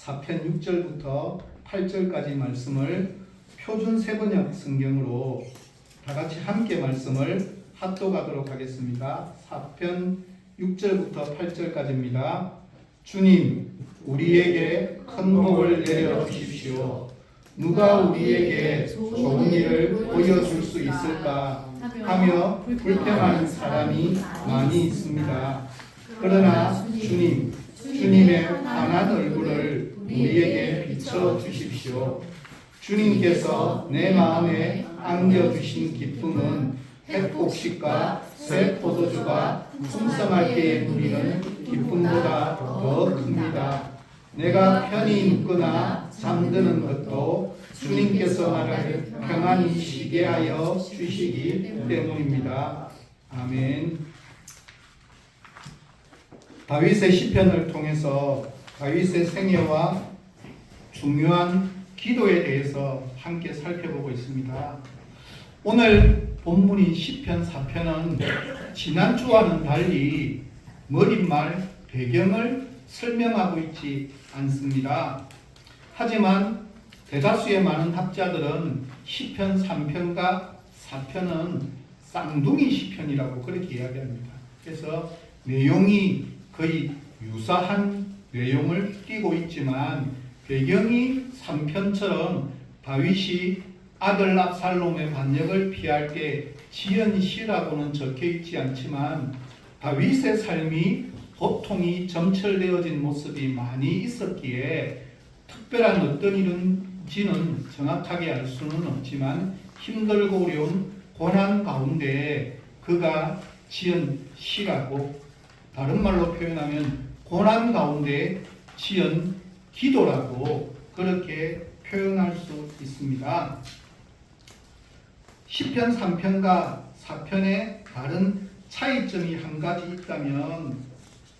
4편 6절부터 8절까지 말씀을 표준 세번역 성경으로 다 같이 함께 말씀을 합독하도록 하겠습니다. 4편 6절부터 8절까지입니다. 주님, 우리에게 큰 복을 내려 주십시오. 누가 우리에게 좋은 일을 보여줄 수 있을까 하며 불평하는 사람이 많이 있습니다. 그러나 주님, 주님의 환한 얼굴을 우리에게 비춰 주십시오. 주님께서 내 마음에 안겨주신 기쁨은 핵곡식과 새 포도주가 풍성할 때에 누리는 기쁨보다 더 큽니다. 내가 편히 눕거나 잠드는 것도 주님께서 나를 평안히 쉬게 하여 주시기 때문입니다. 아멘. 다윗의 시편을 통해서 다윗의 생애와 중요한 기도에 대해서 함께 살펴보고 있습니다. 오늘 본문인 시편 4편은 지난주와는 달리 머릿말 배경을 설명하고 있지 않습니다. 하지만 대다수의 많은 학자들은 시편 3편과 4편은 쌍둥이 시편이라고 그렇게 이야기합니다. 그래서 내용이 거의 유사한 내용을 띠고 있지만 배경이 3편처럼 다윗이 아들 압살롬의 반역을 피할 때 지은 시라고는 적혀 있지 않지만 다윗의 삶이 고통이 점철되어진 모습이 많이 있었기에 특별한 어떤 일인지는 정확하게 알 수는 없지만 힘들고 어려운 고난 가운데 그가 지은 시라고, 다른 말로 표현하면 고난 가운데 지은 기도라고 그렇게 표현할 수 있습니다. 시편 3편과 4편의 다른 차이점이 한 가지 있다면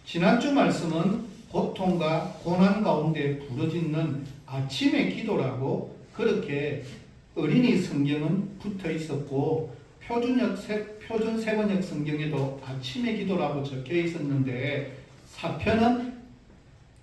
지난주 말씀은 고통과 고난 가운데 부르짖는 아침의 기도라고 그렇게 어린이 성경은 붙어 있었고 표준 세번역 성경에도 아침의 기도라고 적혀 있었는데 4편은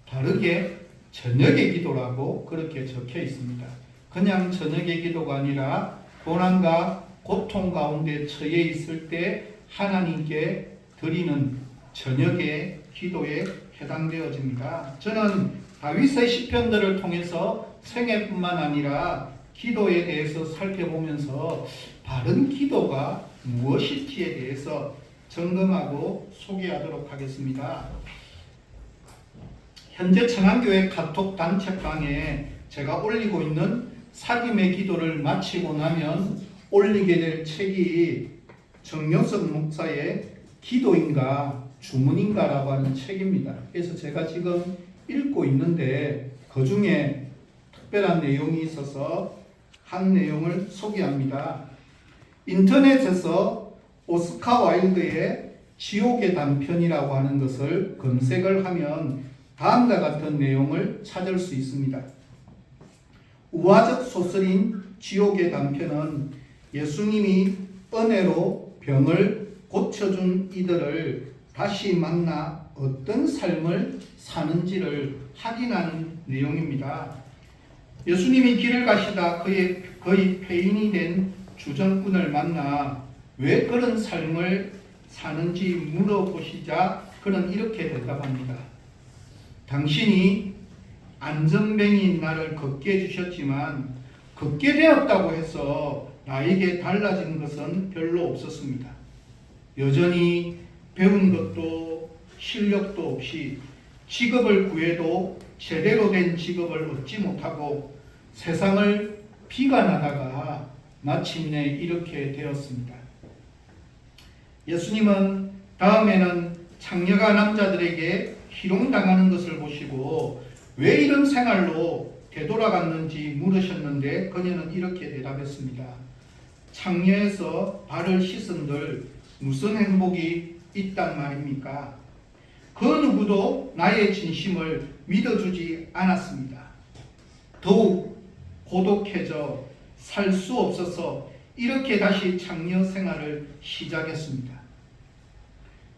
다르게 저녁의 기도라고 그렇게 적혀 있습니다. 그냥 저녁의 기도가 아니라 고난과 고통 가운데 처해 있을 때 하나님께 드리는 저녁의 기도에 해당되어집니다. 저는 다윗의 시편들을 통해서 생애뿐만 아니라 기도에 대해서 살펴보면서 바른 기도가 무엇일지에 대해서 점검하고 소개하도록 하겠습니다. 현재 청안교회 카톡 단체방에 제가 올리고 있는 사귐의 기도를 마치고 나면 올리게 될 책이 정용석 목사의 기도인가 주문인가라고 하는 책입니다. 그래서 제가 지금 읽고 있는데 그 중에 특별한 내용이 있어서 한 내용을 소개합니다. 인터넷에서 오스카 와일드의 지옥의 단편이라고 하는 것을 검색을 하면 다음과 같은 내용을 찾을 수 있습니다. 우화적 소설인 지옥의 단편은 예수님이 은혜로 병을 고쳐준 이들을 다시 만나 어떤 삶을 사는지를 확인하는 내용입니다. 예수님이 길을 가시다 거의 폐인이 된 주정꾼을 만나 왜 그런 삶을 사는지 물어보시자 그는 이렇게 대답합니다. 당신이 안전뱅이인 나를 걷게 해주셨지만 걷게 되었다고 해서 나에게 달라진 것은 별로 없었습니다. 여전히 배운 것도 실력도 없이 직업을 구해도 제대로 된 직업을 얻지 못하고 세상을 비관하다가 마침내 이렇게 되었습니다. 예수님은 다음에는 창녀가 남자들에게 희롱당하는 것을 보시고 왜 이런 생활로 되돌아갔는지 물으셨는데 그녀는 이렇게 대답했습니다. 창녀에서 발을 씻은들 무슨 행복이 있단 말입니까? 그 누구도 나의 진심을 믿어주지 않았습니다. 더욱 고독해져 살 수 없어서 이렇게 다시 창녀 생활을 시작했습니다.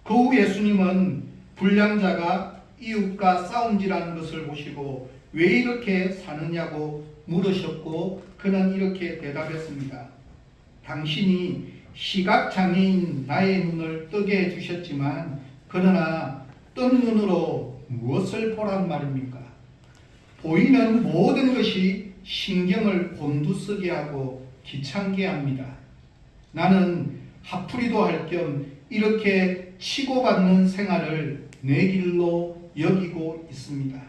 그 후 예수님은 불량자가 이웃과 싸움질하는 것을 보시고 왜 이렇게 사느냐고 물으셨고 그는 이렇게 대답했습니다. 당신이 시각장애인 나의 눈을 뜨게 해주셨지만 그러나 뜬 눈으로 무엇을 보란 말입니까? 보이는 모든 것이 신경을 곤두서게 하고 귀찮게 합니다. 나는 화풀이도 할 겸 이렇게 치고받는 생활을 내 길로 여기고 있습니다.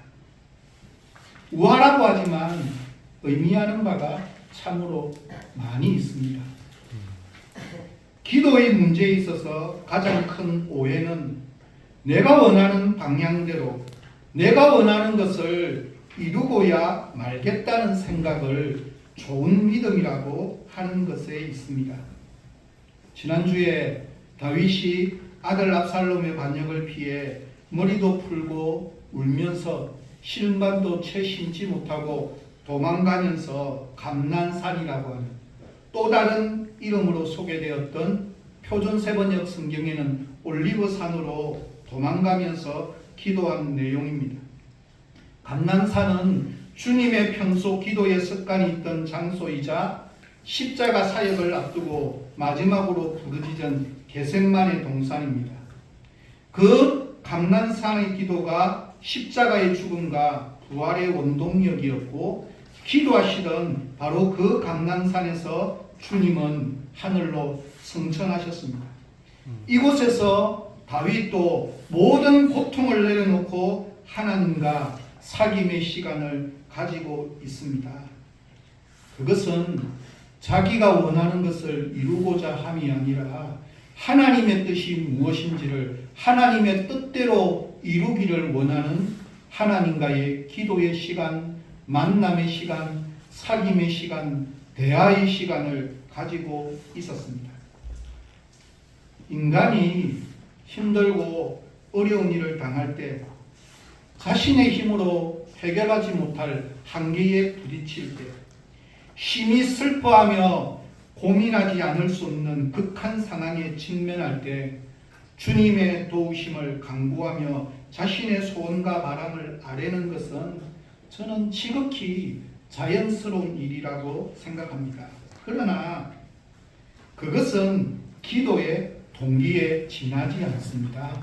우아라고 하지만 의미하는 바가 참으로 많이 있습니다. 기도의 문제에 있어서 가장 큰 오해는 내가 원하는 방향대로 내가 원하는 것을 이루고야 말겠다는 생각을 좋은 믿음이라고 하는 것에 있습니다. 지난주에 다윗이 아들 압살롬의 반역을 피해 머리도 풀고 울면서 신발도 채 신지 못하고 도망가면서 감난산이라고 하는 또 다른 이름으로 소개되었던 표준세번역 성경에는 올리브산으로 도망가면서 기도한 내용입니다. 감난산은 주님의 평소 기도의 습관이 있던 장소이자 십자가 사역을 앞두고 마지막으로 부르짖은 겟셋마네 동산입니다. 그 감난산의 기도가 십자가의 죽음과 부활의 원동력이었고 기도하시던 바로 그 감난산에서 주님은 하늘로 승천하셨습니다. 이곳에서 다윗도 모든 고통을 내려놓고 하나님과 사귐의 시간을 가지고 있습니다. 그것은 자기가 원하는 것을 이루고자 함이 아니라 하나님의 뜻이 무엇인지를 하나님의 뜻대로 이루기를 원하는 하나님과의 기도의 시간, 만남의 시간, 사귐의 시간, 대화의 시간을 가지고 있었습니다. 인간이 힘들고 어려운 일을 당할 때 자신의 힘으로 해결하지 못할 한계에 부딪힐 때 심히 슬퍼하며 고민하지 않을 수 없는 극한 상황에 직면할 때 주님의 도우심을 간구하며 자신의 소원과 바람을 아뢰는 것은 저는 지극히 자연스러운 일이라고 생각합니다. 그러나 그것은 기도의 동기에 지나지 않습니다.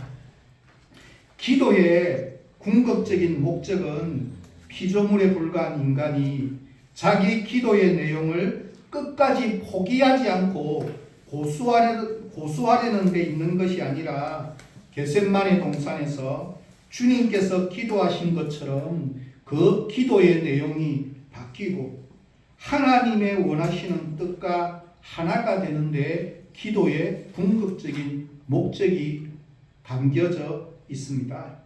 기도의 궁극적인 목적은 피조물에 불과한 인간이 자기 기도의 내용을 끝까지 포기하지 않고 고수하려는 데 있는 것이 아니라 겟셋마네 동산에서 주님께서 기도하신 것처럼 그 기도의 내용이 바뀌고 하나님의 원하시는 뜻과 하나가 되는데 기도의 궁극적인 목적이 담겨져 있습니다.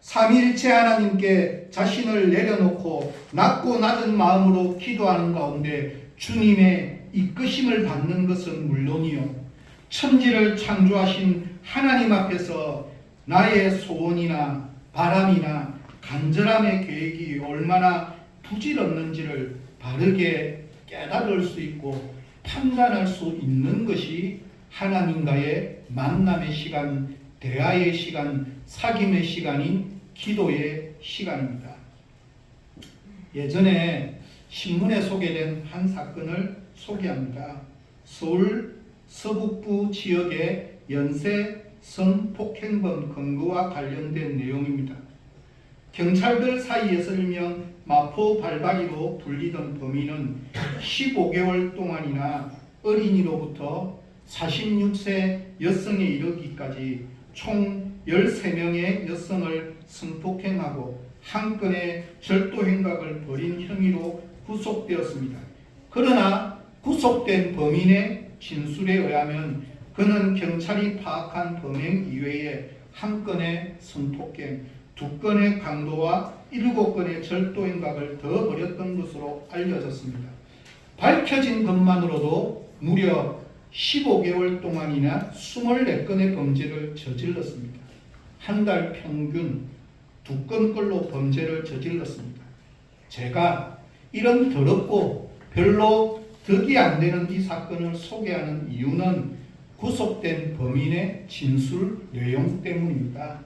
삼위일체 하나님께 자신을 내려놓고 낮고 낮은 마음으로 기도하는 가운데 주님의 이끄심을 받는 것은 물론이요 천지를 창조하신 하나님 앞에서 나의 소원이나 바람이나 간절함의 계획이 얼마나 부질없는지를 바르게 깨달을 수 있고 판단할 수 있는 것이 하나님과의 만남의 시간, 대화의 시간, 사귐의 시간인 기도의 시간입니다. 예전에 신문에 소개된 한 사건을 소개합니다. 서울 서북부 지역의 연쇄 성폭행범 검거와 관련된 내용입니다. 경찰들 사이에서 일명 마포 발바리로 불리던 범인은 15개월 동안이나 어린이로부터 46세 여성에 이르기까지 총 13명의 여성을 성폭행하고 한 건의 절도 행각을 벌인 혐의로 구속되었습니다. 그러나 구속된 범인의 진술에 의하면 그는 경찰이 파악한 범행 이외에 한 건의 성폭행, 2건의 강도와 7건의 절도 행각을 더 벌였던 것으로 알려졌습니다. 밝혀진 것만으로도 무려 15개월 동안이나 24건의 범죄를 저질렀습니다. 한 달 평균 2건꼴로 범죄를 저질렀습니다. 제가 이런 더럽고 별로 덕이 안 되는 이 사건을 소개하는 이유는 구속된 범인의 진술 내용 때문입니다.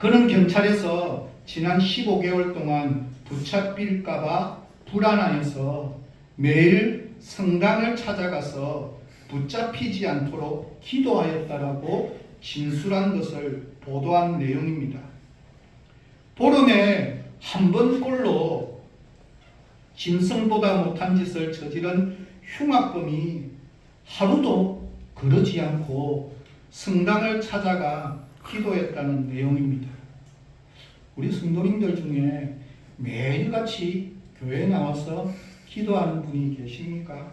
그는 경찰에서 지난 15개월 동안 붙잡힐까봐 불안하여서 매일 성당을 찾아가서 붙잡히지 않도록 기도하였다라고 진술한 것을 보도한 내용입니다. 보름에 한 번꼴로 짐승보다 못한 짓을 저지른 흉악범이 하루도 그러지 않고 성당을 찾아가 기도했다는 내용입니다. 우리 성도님들 중에 매일같이 교회에 나와서 기도하는 분이 계십니까?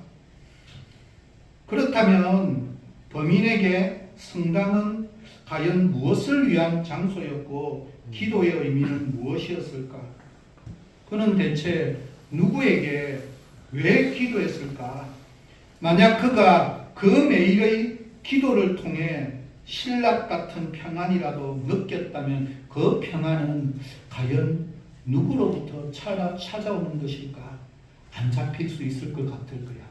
그렇다면 범인에게 성당은 과연 무엇을 위한 장소였고 기도의 의미는 무엇이었을까? 그는 대체 누구에게 왜 기도했을까? 만약 그가 그 매일의 기도를 통해 신락 같은 평안이라도 느꼈다면 그 평안은 과연 누구로부터 찾아오는 것일까? 안 잡힐 수 있을 것 같을 거야.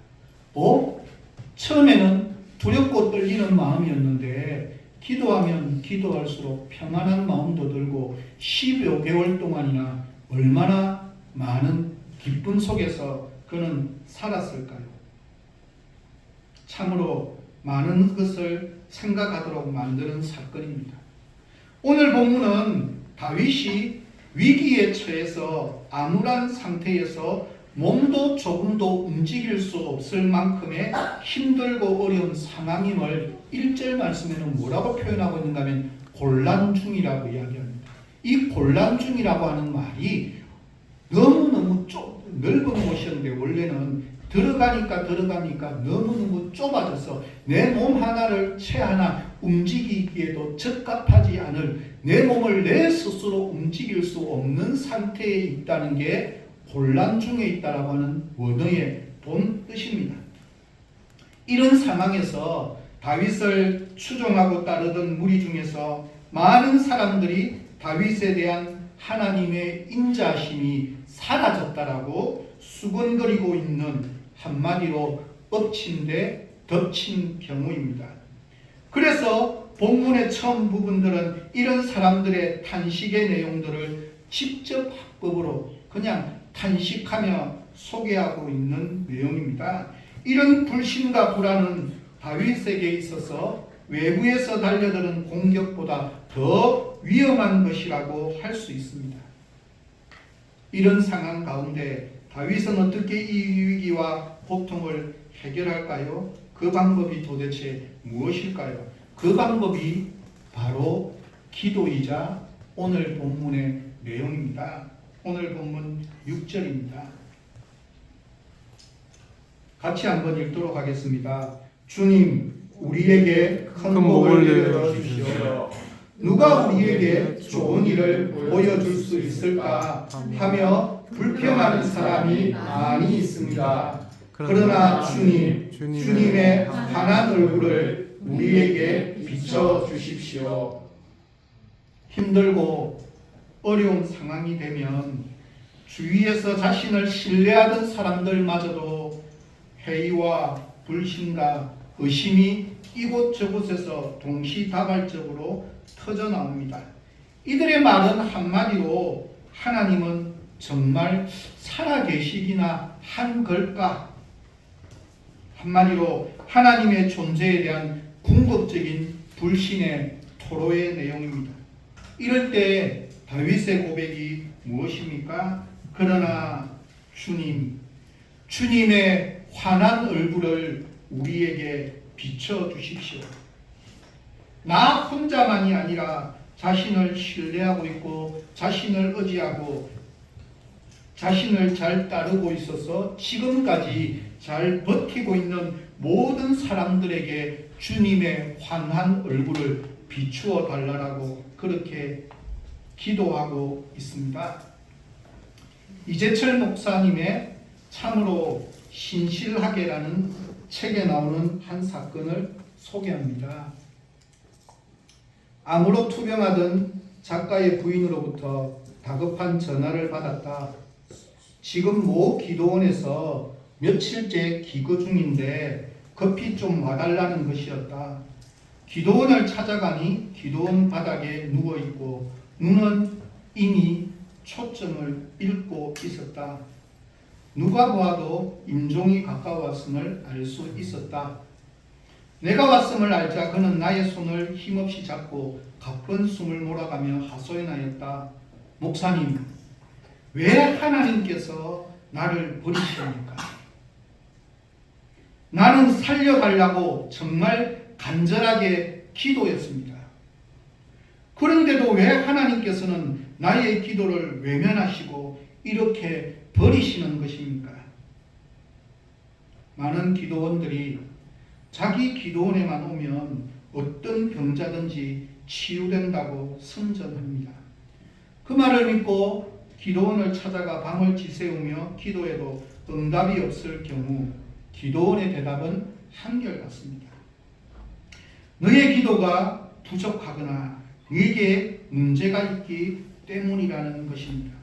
처음에는 두렵고 떨리는 마음이었는데 기도하면 기도할수록 평안한 마음도 들고 10여 개월 동안이나 얼마나 많은 기쁨 속에서 그는 살았을까요? 참으로 많은 것을 생각하도록 만드는 사건입니다. 오늘 본문은 다윗이 위기에 처해서 암울한 상태에서 몸도 조금도 움직일 수 없을 만큼의 힘들고 어려운 상황임을 1절 말씀에는 뭐라고 표현하고 있는가 하면 곤란 중이라고 이야기합니다. 이 곤란 중이라고 하는 말이 너무너무 넓은 곳이었는데 원래는 들어가니까 너무너무 좁아져서 내 몸 하나를 채 하나 움직이기에도 적합하지 않을 내 몸을 내 스스로 움직일 수 없는 상태에 있다는 게 곤란 중에 있다라고 하는 원어의 본 뜻입니다. 이런 상황에서 다윗을 추종하고 따르던 무리 중에서 많은 사람들이 다윗에 대한 하나님의 인자심이 사라졌다라고 수근거리고 있는 한마디로 엎친 데 덮친 경우입니다. 그래서 본문의 처음 부분들은 이런 사람들의 탄식의 내용들을 직접 합법으로 그냥 탄식하며 소개하고 있는 내용입니다. 이런 불신과 불안은 다윗에게 있어서 외부에서 달려드는 공격보다 더 위험한 것이라고 할 수 있습니다. 이런 상황 가운데 다윗은 어떻게 이 위기와 고통을 해결할까요? 그 방법이 도대체 무엇일까요? 그 방법이 바로 기도이자 오늘 본문의 내용입니다. 오늘 본문 6절입니다. 같이 한번 읽도록 하겠습니다. 주님, 우리에게 큰 복을 내려 주시오. 누가 우리에게 좋은 일을 보여줄 수 있을까 하며 불평하는 사람이 많이 있습니다. 그러나 주님의 환한 얼굴을 우리에게 비춰 주십시오. 힘들고 어려운 상황이 되면 주위에서 자신을 신뢰하던 사람들마저도 회의와 불신과 의심이 이곳저곳에서 동시다발적으로 터져 나옵니다. 이들의 말은 한마디로 하나님은 정말 살아계시기나 한 걸까? 한마디로 하나님의 존재에 대한 궁극적인 불신의 토로의 내용입니다. 이럴 때 다윗의 고백이 무엇입니까? 그러나 주님의 환한 얼굴을 우리에게 비춰 주십시오. 나 혼자만이 아니라 자신을 신뢰하고 있고 자신을 의지하고 자신을 잘 따르고 있어서 지금까지 잘 버티고 있는 모든 사람들에게 주님의 환한 얼굴을 비추어 달라고 그렇게 기도하고 있습니다. 이재철 목사님의 참으로 신실하게라는 책에 나오는 한 사건을 소개합니다. 암으로 투병하던 작가의 부인으로부터 다급한 전화를 받았다. 지금 모 기도원에서 며칠째 기거 중인데 급히 좀 와달라는 것이었다. 기도원을 찾아가니 기도원 바닥에 누워있고 눈은 이미 초점을 잃고 있었다. 누가 보아도 임종이 가까웠음을 알 수 있었다. 내가 왔음을 알자 그는 나의 손을 힘없이 잡고 가쁜 숨을 몰아가며 하소연하였다. 목사님, 왜 하나님께서 나를 버리십니까? 나는 살려달라고 정말 간절하게 기도했습니다. 그런데도 왜 하나님께서는 나의 기도를 외면하시고 이렇게 버리시는 것입니까? 많은 기도원들이 자기 기도원에만 오면 어떤 병자든지 치유된다고 선전합니다. 그 말을 믿고 기도원을 찾아가 방을 지새우며 기도해도 응답이 없을 경우 기도원의 대답은 한결같습니다. 너의 기도가 부족하거나 네게 문제가 있기 때문이라는 것입니다.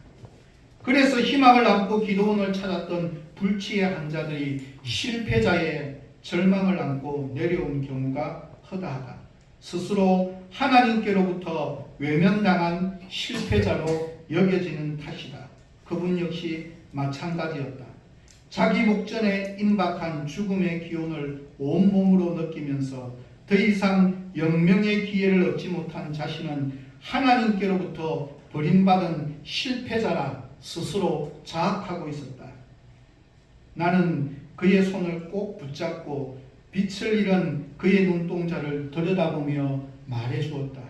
그래서 희망을 안고 기도원을 찾았던 불치의 환자들이 실패자의 절망을 안고 내려온 경우가 허다하다. 스스로 하나님께로부터 외면당한 실패자로 여겨지는 탓이다. 그분 역시 마찬가지였다. 자기 목전에 임박한 죽음의 기운을 온몸으로 느끼면서 더 이상 영명의 기회를 얻지 못한 자신은 하나님께로부터 버림받은 실패자라 스스로 자학하고 있었다. 나는 그의 손을 꼭 붙잡고 빛을 잃은 그의 눈동자를 들여다보며 말해주었다.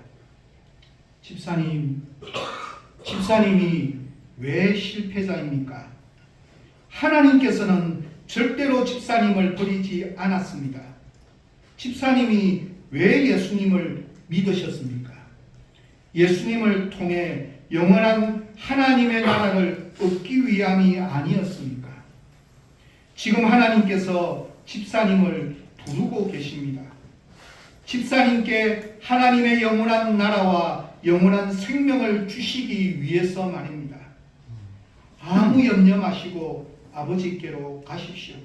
집사님이 왜 실패자입니까? 하나님께서는 절대로 집사님을 버리지 않았습니다. 집사님이 왜 예수님을 믿으셨습니까? 예수님을 통해 영원한 하나님의 나라를 얻기 위함이 아니었습니까? 지금 하나님께서 집사님을 부르고 계십니다. 집사님께 하나님의 영원한 나라와 영원한 생명을 주시기 위해서 말입니다. 아무 염려 마시고 아버지께로 가십시오.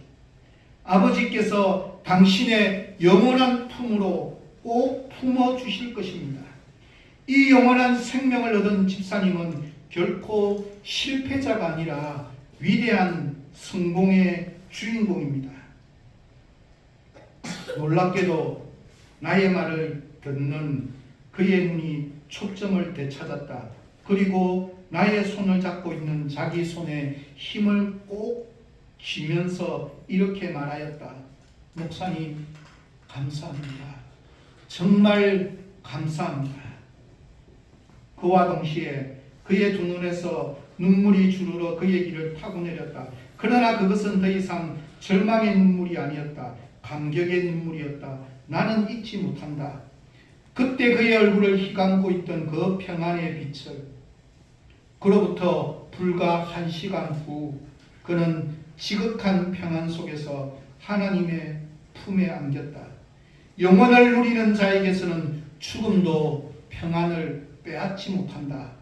아버지께서 당신의 영원한 품으로 꼭 품어주실 것입니다. 이 영원한 생명을 얻은 집사님은 결코 실패자가 아니라 위대한 성공의 주인공입니다. 놀랍게도 나의 말을 듣는 그의 눈이 초점을 되찾았다. 그리고 나의 손을 잡고 있는 자기 손에 힘을 꼭 쥐면서 이렇게 말하였다. 목사님, 감사합니다. 정말 감사합니다. 그와 동시에 그의 두 눈에서 눈물이 주르러 그의 귀를 타고 내렸다. 그러나 그것은 더 이상 절망의 눈물이 아니었다. 감격의 눈물이었다. 나는 잊지 못한다. 그때 그의 얼굴을 휘감고 있던 그 평안의 빛을. 그로부터 불과 1시간 후 그는 지극한 평안 속에서 하나님의 품에 안겼다. 영원을 누리는 자에게서는 죽음도 평안을 빼앗지 못한다.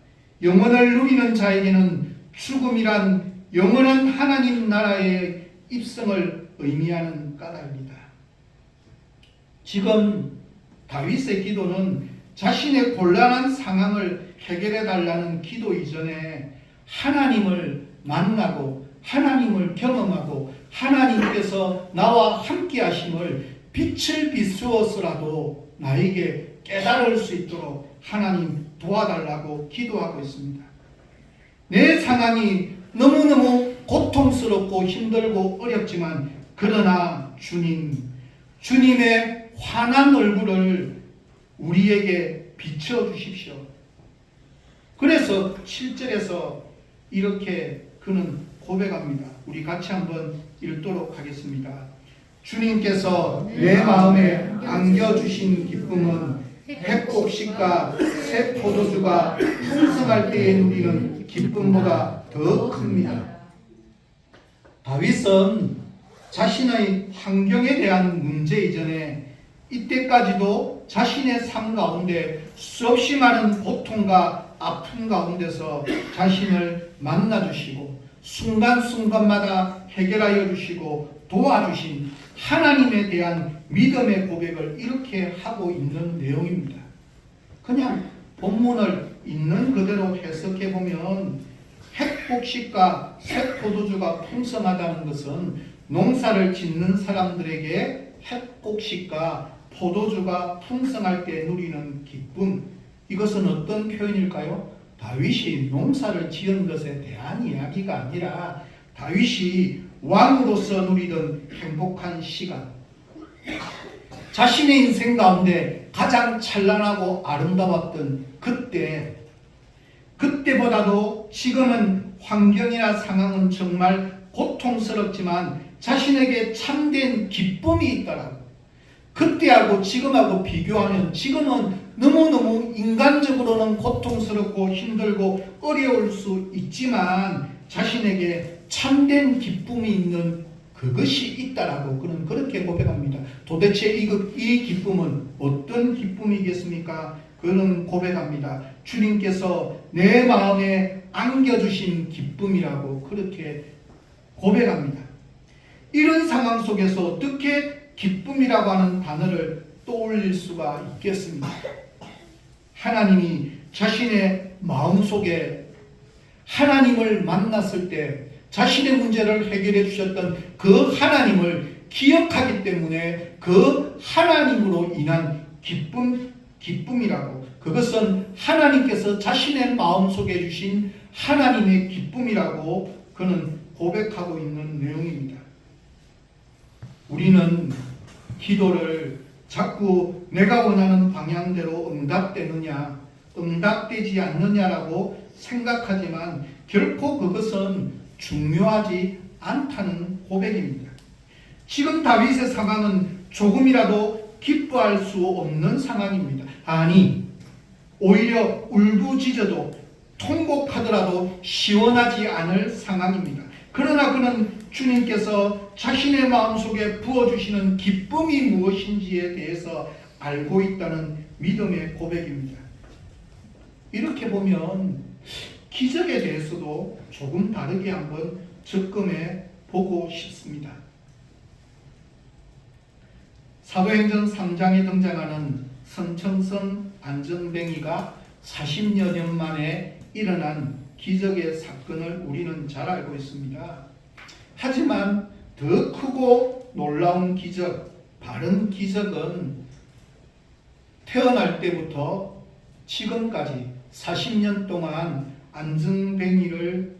영원을 누리는 자에게는 죽음이란 영원한 하나님 나라의 입성을 의미하는 까닭입니다. 지금 다윗의 기도는 자신의 곤란한 상황을 해결해 달라는 기도 이전에 하나님을 만나고 하나님을 경험하고 하나님께서 나와 함께 하심을 빛을 비추어서라도 나에게 깨달을 수 있도록 하나님 도와달라고 기도하고 있습니다. 내 상황이 너무너무 고통스럽고 힘들고 어렵지만 그러나 주님의 환한 얼굴을 우리에게 비춰주십시오. 그래서 7절에서 이렇게 그는 고백합니다. 우리 같이 한번 읽도록 하겠습니다. 주님께서 내 마음에 안겨주신 기쁨은 핵곡식과 새 포도주가 풍성할 때에 누리는 기쁨보다 더 큽니다. 다윗은 자신의 환경에 대한 문제 이전에 이때까지도 자신의 삶 가운데 수없이 많은 고통과 아픔 가운데서 자신을 만나주시고 순간순간마다 해결하여 주시고 도와주신 하나님에 대한 믿음의 고백을 이렇게 하고 있는 내용입니다. 그냥 본문을 있는 그대로 해석해 보면 핵곡식과 새포도주가 풍성하다는 것은 농사를 짓는 사람들에게 핵곡식과 포도주가 풍성할 때 누리는 기쁨, 이것은 어떤 표현일까요? 다윗이 농사를 지은 것에 대한 이야기가 아니라 다윗이 왕으로서 누리던 행복한 시간, 자신의 인생 가운데 가장 찬란하고 아름다웠던 그때보다도 지금은 환경이나 상황은 정말 고통스럽지만 자신에게 참된 기쁨이 있더라고. 그때하고 지금하고 비교하면 지금은 너무너무 인간적으로는 고통스럽고 힘들고 어려울 수 있지만 자신에게 참된 기쁨이 있는 그것이 있다라고 그는 그렇게 고백합니다. 도대체 이 기쁨은 어떤 기쁨이겠습니까? 그는 고백합니다. 주님께서 내 마음에 안겨주신 기쁨이라고 그렇게 고백합니다. 이런 상황 속에서 어떻게 기쁨이라고 하는 단어를 떠올릴 수가 있겠습니까? 하나님이 자신의 마음속에 하나님을 만났을 때 자신의 문제를 해결해 주셨던 그 하나님을 기억하기 때문에 그 하나님으로 인한 기쁨이라고, 그것은 하나님께서 자신의 마음속에 주신 하나님의 기쁨이라고 그는 고백하고 있는 내용입니다. 우리는 기도를 자꾸 내가 원하는 방향대로 응답되느냐, 응답되지 않느냐라고 생각하지만 결코 그것은 중요하지 않다는 고백입니다. 지금 다윗의 상황은 조금이라도 기뻐할 수 없는 상황입니다. 아니, 오히려 울부짖어도 통곡하더라도 시원하지 않을 상황입니다. 그러나 그는 주님께서 자신의 마음속에 부어주시는 기쁨이 무엇인지에 대해서 알고 있다는 믿음의 고백입니다. 이렇게 보면 기적에 대해서도 조금 다르게 한번 접근해 보고 싶습니다. 사도행전 3장에 등장하는 선천성 안전뱅이가 40여 년 만에 일어난 기적의 사건을 우리는 잘 알고 있습니다. 하지만 더 크고 놀라운 기적, 바른 기적은 태어날 때부터 지금까지 40년 동안 안전뱅이를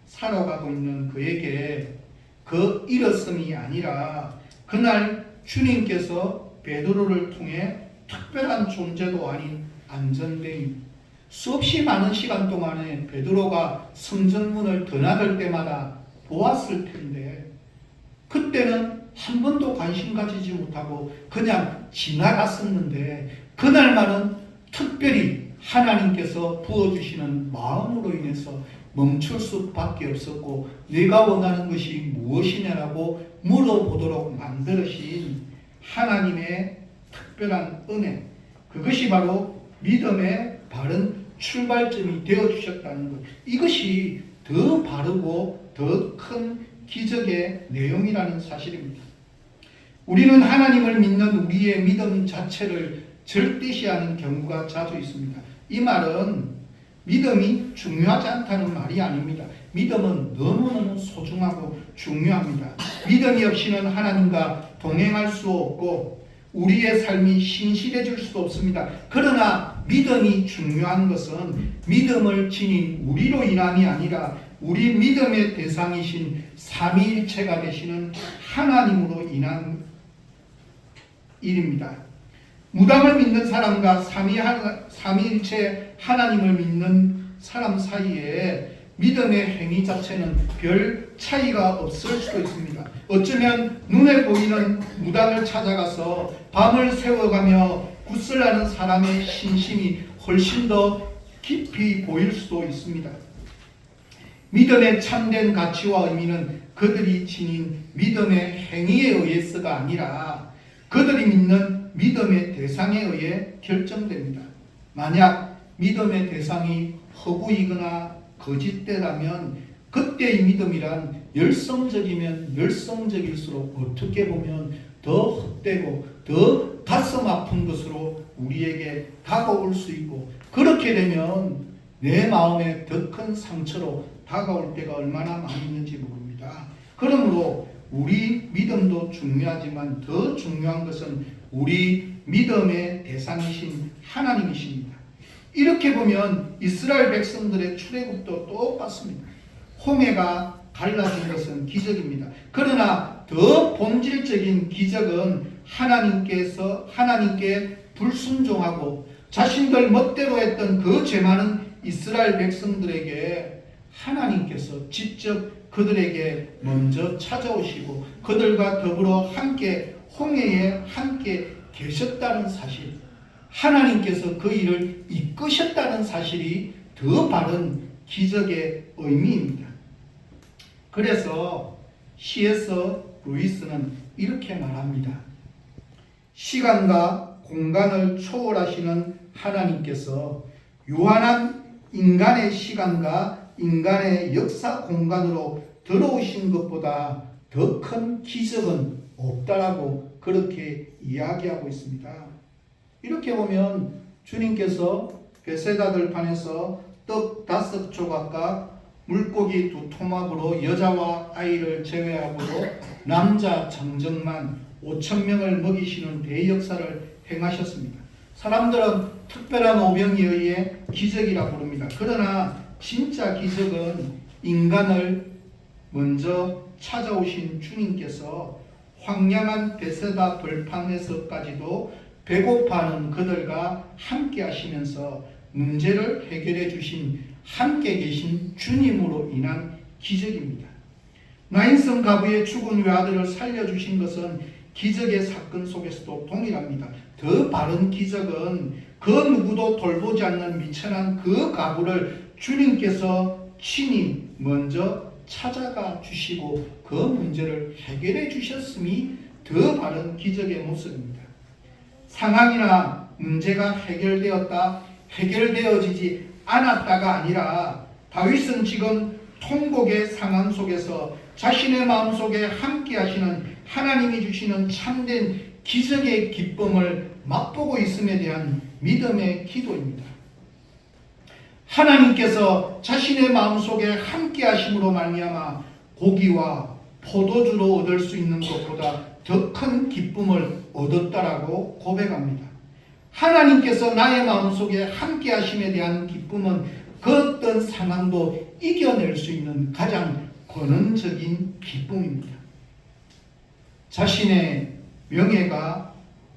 살아가고 있는 그에게 그 일었음이 아니라 그날 주님께서 베드로를 통해 특별한 존재도 아닌 안전뱅이, 수없이 많은 시간 동안에 베드로가 성전문을 드나들 때마다 보았을 텐데 그때는 한 번도 관심 가지지 못하고 그냥 지나갔었는데 그날만은 특별히 하나님께서 부어주시는 마음으로 인해서 멈출 수밖에 없었고 내가 원하는 것이 무엇이냐라고 물어보도록 만드신 하나님의 특별한 은혜, 그것이 바로 믿음의 바른 출발점이 되어주셨다는 것, 이것이 더 바르고 더 큰 기적의 내용이라는 사실입니다. 우리는 하나님을 믿는 우리의 믿음 자체를 절대시하는 경우가 자주 있습니다. 이 말은 믿음이 중요하지 않다는 말이 아닙니다. 믿음은 너무너무 소중하고 중요합니다. 믿음이 없이는 하나님과 동행할 수 없고 우리의 삶이 신실해질 수도 없습니다. 그러나 믿음이 중요한 것은 믿음을 지닌 우리로 인함이 아니라 우리 믿음의 대상이신 삼위일체가 되시는 하나님으로 인한 일입니다. 무당을 믿는 사람과 삼위일체 하나님을 믿는 사람 사이에 믿음의 행위 자체는 별 차이가 없을 수도 있습니다. 어쩌면 눈에 보이는 무당을 찾아가서 밤을 새워가며 구슬하는 사람의 신심이 훨씬 더 깊이 보일 수도 있습니다. 믿음의 참된 가치와 의미는 그들이 지닌 믿음의 행위에 의해서가 아니라 그들이 믿는 믿음의 대상에 의해 결정됩니다. 만약 믿음의 대상이 허구이거나 거짓되다면 그때의 믿음이란 열성적이면 열성적일수록 어떻게 보면 더 헛되고 더 가슴 아픈 것으로 우리에게 다가올 수 있고, 그렇게 되면 내 마음에 더 큰 상처로 다가올 때가 얼마나 많이 있는지 모릅니다. 그러므로 우리 믿음도 중요하지만 더 중요한 것은 우리 믿음의 대상이신 하나님이십니다. 이렇게 보면 이스라엘 백성들의 출애굽도 똑같습니다. 홍해가 갈라진 것은 기적입니다. 그러나 더 본질적인 기적은 하나님께 불순종하고 자신들 멋대로 했던 그 죄 많은 이스라엘 백성들에게 하나님께서 직접 그들에게 먼저 찾아오시고 그들과 더불어 함께 홍해에 함께 계셨다는 사실, 하나님께서 그 일을 이끄셨다는 사실이 더 바른 기적의 의미입니다. 그래서 C.S. 루이스는 이렇게 말합니다. 시간과 공간을 초월하시는 하나님께서 유한한 인간의 시간과 인간의 역사 공간으로 들어오신 것보다 더 큰 기적은 없다라고 그렇게 이야기하고 있습니다. 이렇게 보면 주님께서 베세다 들판에서 떡 5조각과 물고기 2토막으로 여자와 아이를 제외하고도 남자 장정만 5,000명을 먹이시는 대역사를 행하셨습니다. 사람들은 특별한 오병이에 의해 기적이라 부릅니다. 그러나 진짜 기적은 인간을 먼저 찾아오신 주님께서 황량한 베세다 들판에서까지도 배고파하는 그들과 함께 하시면서 문제를 해결해 주신 함께 계신 주님으로 인한 기적입니다. 나인성 가부의 죽은 외아들을 살려주신 것은 기적의 사건 속에서도 동일합니다. 더 바른 기적은 그 누구도 돌보지 않는 미천한 그 가부를 주님께서 친히 먼저 찾아가 주시고 그 문제를 해결해 주셨음이 더 바른 기적의 모습입니다. 상황이나 문제가 해결되어지지 않았다가 아니라 다윗은 지금 통곡의 상황 속에서 자신의 마음속에 함께 하시는 하나님이 주시는 참된 기적의 기쁨을 맛보고 있음에 대한 믿음의 기도입니다. 하나님께서 자신의 마음속에 함께 하심으로 말미암아 고기와 포도주로 얻을 수 있는 것보다 더 큰 기쁨을 얻었다라고 고백합니다. 하나님께서 나의 마음속에 함께 하심에 대한 기쁨은 그 어떤 상황도 이겨낼 수 있는 가장 근원적인 기쁨입니다. 자신의 명예가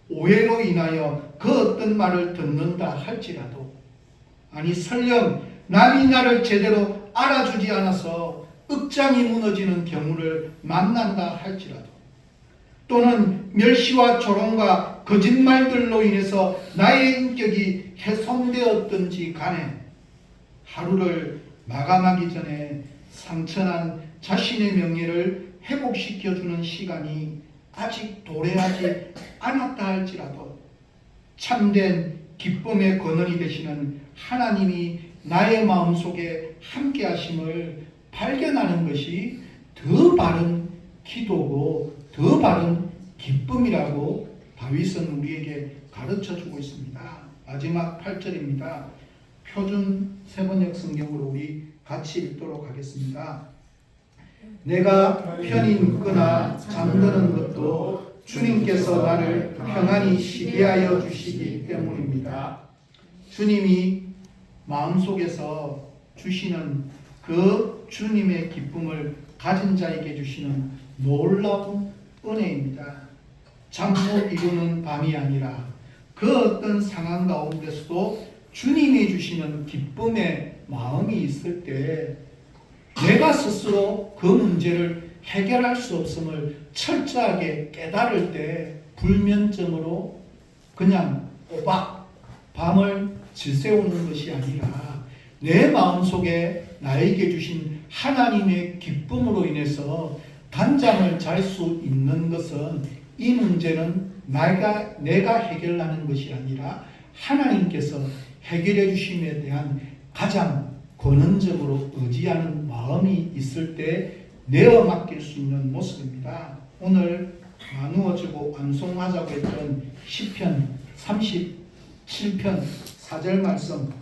오해로 인하여 그 어떤 말을 듣는다 할지라도, 아니 설령 남이 나를 제대로 알아주지 않아서 억장이 무너지는 경우를 만난다 할지라도, 또는 멸시와 조롱과 거짓말들로 인해서 나의 인격이 훼손되었든지 간에 하루를 마감하기 전에 상처난 자신의 명예를 회복시켜주는 시간이 아직 도래하지 않았다 할지라도 참된 기쁨의 근원이 되시는 하나님이 나의 마음속에 함께 하심을 발견하는 것이 더 바른 기도고 더 바른 기쁨이라고 다윗은 우리에게 가르쳐주고 있습니다. 마지막 8절입니다. 표준 세번역 성경으로 우리 같이 읽도록 하겠습니다. 내가 편히 눕거나 잠드는 것도 주님께서 나를 평안히 쉬게 하여 주시기 때문입니다. 주님이 마음속에서 주시는 그 주님의 기쁨을 가진 자에게 주시는 놀라운 은혜입니다. 잠 못 이루는 밤이 아니라 그 어떤 상황 가운데서도 주님이 주시는 기쁨의 마음이 있을 때 내가 스스로 그 문제를 해결할 수 없음을 철저하게 깨달을 때 불면증으로 그냥 꼬박 밤을 지새우는 것이 아니라 내 마음속에 나에게 주신 하나님의 기쁨으로 인해서 단잠을 잘 수 있는 것은 이 문제는 내가 해결하는 것이 아니라 하나님께서 해결해 주심에 대한 가장 근원적으로 의지하는 마음이 있을 때 내어 맡길 수 있는 모습입니다. 오늘 나누어지고 암송하자고 했던 시편 37편 4절 말씀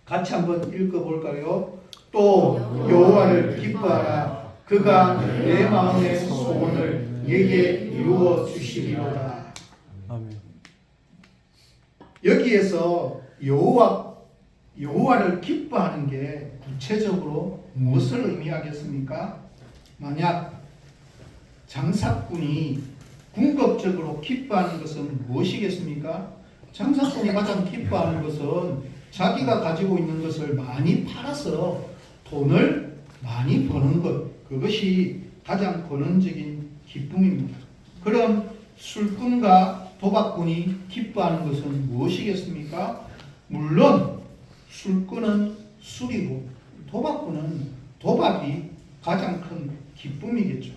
같이 한번 읽어볼까요? 또 여호와를 기뻐하라. 그가 내 마음의 소원을 내게 이루어 주시리로다. 아멘. 여기에서 여호와를 기뻐하는 게 구체적으로 무엇을 의미하겠습니까? 만약 장사꾼이 궁극적으로 기뻐하는 것은 무엇이겠습니까? 장사꾼이 가장 기뻐하는 것은 자기가 가지고 있는 것을 많이 팔아서 돈을 많이 버는 것, 그것이 가장 본원적인 기쁨입니다. 그럼 술꾼과 도박꾼이 기뻐하는 것은 무엇이겠습니까? 물론 술꾼은 술이고 도박꾼은 도박이 가장 큰 기쁨이겠죠.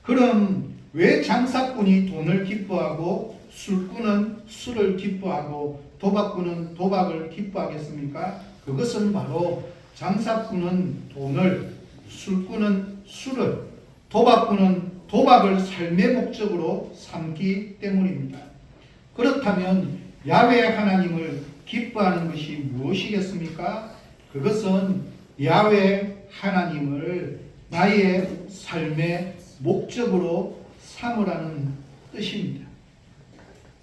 그럼 왜 장사꾼이 돈을 기뻐하고 술꾼은 술을 기뻐하고 도박꾼은 도박을 기뻐하겠습니까? 그것은 바로 장사꾼은 돈을, 술꾼은 술을, 도박꾼은 도박을 삶의 목적으로 삼기 때문입니다. 그렇다면 야훼 하나님을 기뻐하는 것이 무엇이겠습니까? 그것은 야훼 하나님을 나의 삶의 목적으로 삼으라는 뜻입니다.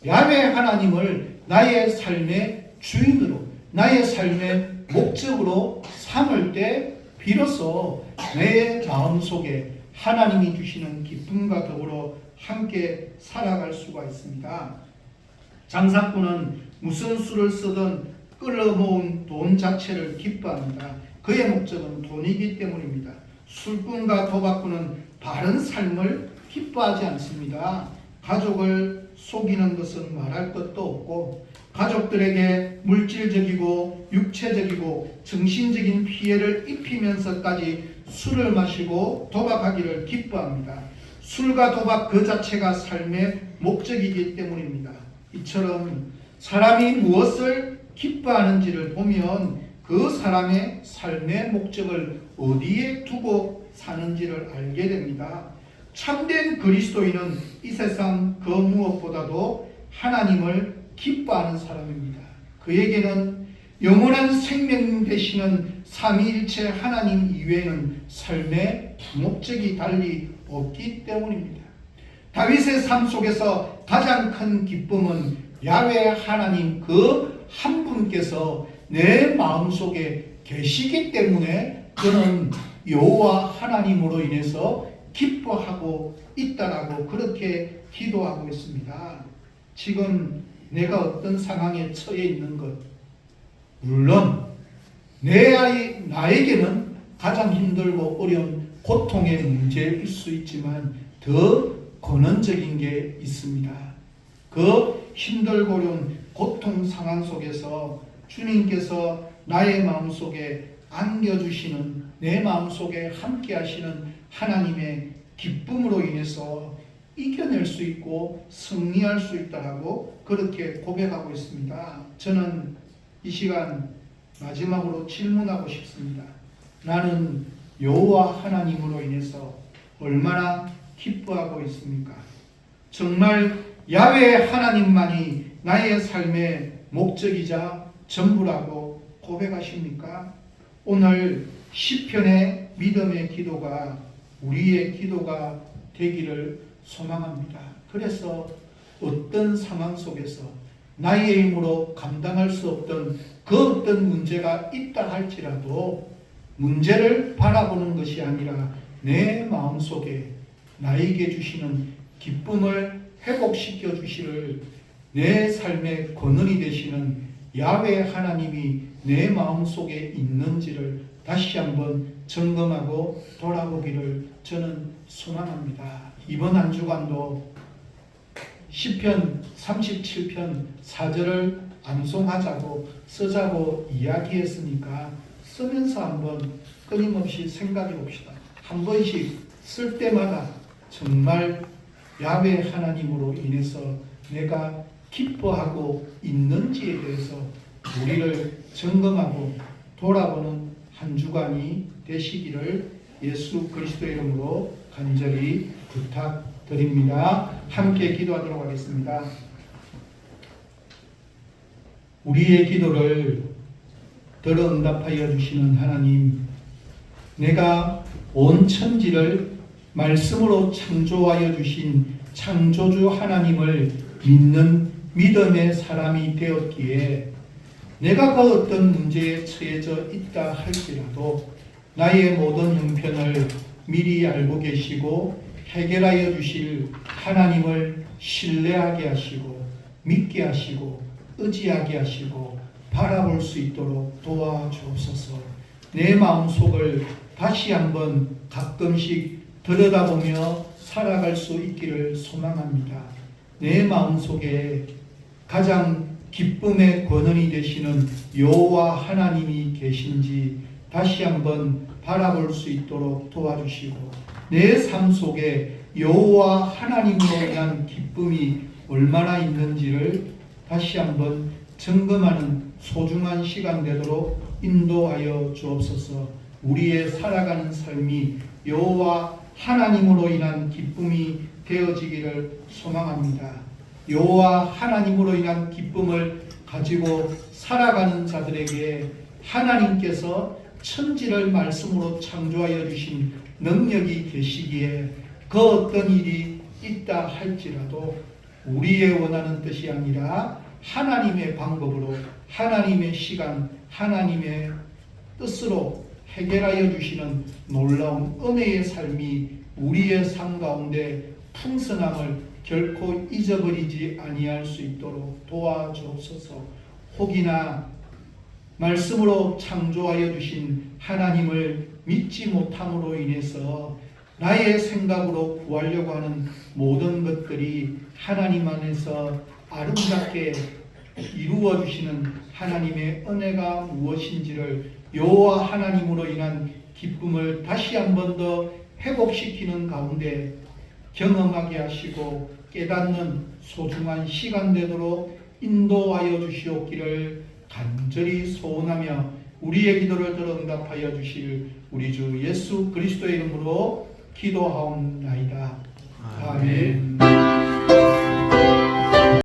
야훼 하나님을 나의 삶의 주인으로, 나의 삶의 목적으로 삼을 때 비로소 내 마음속에 하나님이 주시는 기쁨과 더불어 함께 살아갈 수가 있습니다. 장사꾼은 무슨 수를 쓰든 끌어모은 돈 자체를 기뻐합니다. 그의 목적은 돈이기 때문입니다. 술꾼과 도박꾼은 바른 삶을 기뻐하지 않습니다. 가족을 속이는 것은 말할 것도 없고 가족들에게 물질적이고 육체적이고 정신적인 피해를 입히면서까지 술을 마시고 도박하기를 기뻐합니다. 술과 도박 그 자체가 삶의 목적이기 때문입니다. 이처럼 사람이 무엇을 기뻐하는지를 보면 그 사람의 삶의 목적을 어디에 두고 사는지를 알게 됩니다. 참된 그리스도인은 이 세상 그 무엇보다도 하나님을 기뻐하는 사람입니다. 그에게는 영원한 생명 되시는 삼위일체 하나님 이외에는 삶의 목적이 달리 없기 때문입니다. 다윗의 삶 속에서 가장 큰 기쁨은 야훼 하나님 그 한 분께서 내 마음속에 계시기 때문에 그는 여호와 하나님으로 인해서 기뻐하고 있다라고 그렇게 기도하고 있습니다. 지금 내가 어떤 상황에 처해 있는 것, 물론 나에게는 가장 힘들고 어려운 고통의 문제일 수 있지만 더 근원적인 게 있습니다. 그 힘들고 어려운 고통 상황 속에서 주님께서 나의 마음속에 안겨주시는, 내 마음속에 함께 하시는 하나님의 기쁨으로 인해서 이겨낼 수 있고 승리할 수 있다라고 그렇게 고백하고 있습니다. 저는 이 시간 마지막으로 질문하고 싶습니다. 나는 여호와 하나님으로 인해서 얼마나 기뻐하고 있습니까? 정말 야훼 하나님만이 나의 삶의 목적이자 전부라고 고백하십니까? 오늘 시편의 믿음의 기도가 우리의 기도가 되기를 소망합니다. 그래서 어떤 상황 속에서 나의 힘으로 감당할 수 없던 그 어떤 문제가 있다 할지라도 문제를 바라보는 것이 아니라 내 마음속에 나에게 주시는 기쁨을 회복시켜 주시를 내 삶의 근원이 되시는 야훼 하나님이 내 마음속에 있는지를 다시 한번 점검하고 돌아보기를 저는 소망합니다. 이번 한 주간도 시편 37편 4절을 암송하자고 쓰자고 이야기했으니까 쓰면서 한번 끊임없이 생각해 봅시다. 한 번씩 쓸 때마다 정말 야훼 하나님으로 인해서 내가 기뻐하고 있는지에 대해서 우리를 점검하고 돌아보는 한 주간이 되시기를 예수 그리스도의 이름으로 간절히 부탁드립니다. 드립니다. 함께 기도하도록 하겠습니다. 우리의 기도를 들어 응답하여 주시는 하나님, 내가 온 천지를 말씀으로 창조하여 주신 창조주 하나님을 믿는 믿음의 사람이 되었기에 내가 그 어떤 문제에 처해져 있다 할지라도 나의 모든 형편을 미리 알고 계시고 해결하여 주실 하나님을 신뢰하게 하시고 믿게 하시고 의지하게 하시고 바라볼 수 있도록 도와주옵소서. 내 마음속을 다시 한번 가끔씩 들여다보며 살아갈 수 있기를 소망합니다. 내 마음속에 가장 기쁨의 권원이 되시는 여호와 하나님이 계신지 다시 한번 바라볼 수 있도록 도와주시고 내 삶 속에 여호와 하나님으로 인한 기쁨이 얼마나 있는지를 다시 한번 점검하는 소중한 시간 되도록 인도하여 주옵소서. 우리의 살아가는 삶이 여호와 하나님으로 인한 기쁨이 되어지기를 소망합니다. 여호와 하나님으로 인한 기쁨을 가지고 살아가는 자들에게 하나님께서 천지를 말씀으로 창조하여 주신 능력이 계시기에 그 어떤 일이 있다 할지라도 우리의 원하는 뜻이 아니라 하나님의 방법으로 하나님의 시간, 하나님의 뜻으로 해결하여 주시는 놀라운 은혜의 삶이 우리의 삶 가운데 풍성함을 결코 잊어버리지 아니할 수 있도록 도와주옵소서. 혹이나 말씀으로 창조하여 주신 하나님을 믿지 못함으로 인해서 나의 생각으로 구하려고 하는 모든 것들이 하나님 안에서 아름답게 이루어 주시는 하나님의 은혜가 무엇인지를 여호와 하나님으로 인한 기쁨을 다시 한 번 더 회복시키는 가운데 경험하게 하시고 깨닫는 소중한 시간 되도록 인도하여 주시옵기를 간절히 소원하며 우리의 기도를 들어 응답하여 주실 우리 주 예수 그리스도의 이름으로 기도하옵나이다. 아멘.